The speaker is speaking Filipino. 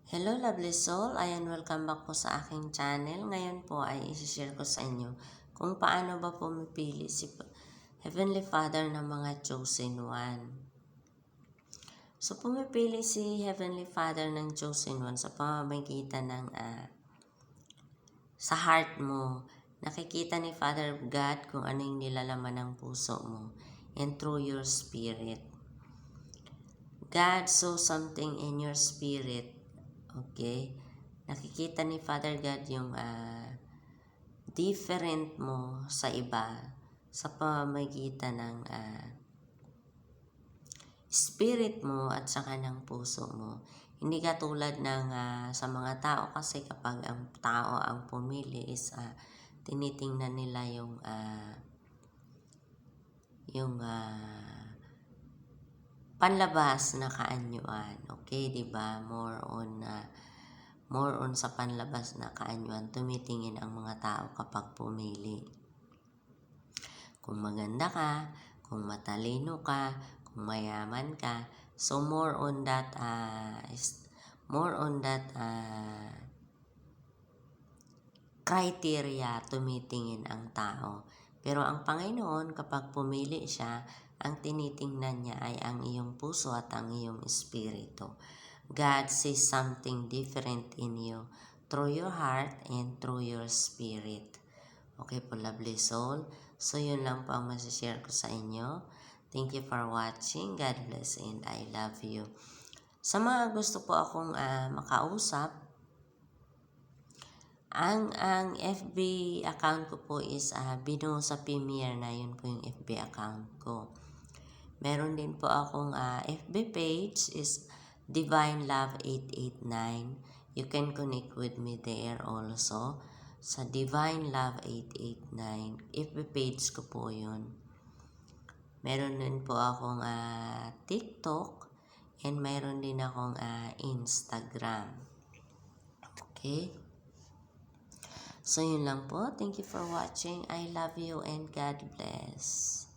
Hello lovely soul, ayan welcome back po sa aking channel. Ngayon po ay isi-share ko sa inyo kung paano ba pumipili si Heavenly Father ng mga chosen one. So pumipili si Heavenly Father ng chosen one sa pamamagitan ng sa heart mo. Nakikita ni Father God kung ano yung nilalaman ng puso mo and through your spirit. God saw something in your spirit. Okay? Nakikita ni Father God yung different mo sa iba sa pamamagitan ng spirit mo at saka ng puso mo. Hindi katulad ng sa mga tao kasi kapag ang tao ang pumili is tinitingnan nila yung panlabas na kaanyuan. Okay, 'di ba? More on sa panlabas na kaanyuan, tumitingin ang mga tao kapag pumili. Kung maganda ka, kung matalino ka, kung mayaman ka, so more on that criteria tumitingin ang tao. Pero ang Panginoon, kapag pumili siya, ang tinitingnan niya ay ang iyong puso at ang iyong espiritu. God sees something different in you through your heart and through your spirit. Okay po, lovely soul. So, yun lang po ang masashare ko sa inyo. Thank you for watching. God bless and I love you. Sa mga gusto po akong makausap, ang FB account ko po is Bino sa Premier na, yun po yung FB account ko. Meron din po akong FB page is Divine Love 889. You can connect with me there also. Sa Divine Love 889. FB page ko po yun. Meron din po akong TikTok and meron din akong Instagram. Okay? So, yun lang po. Thank you for watching. I love you and God bless.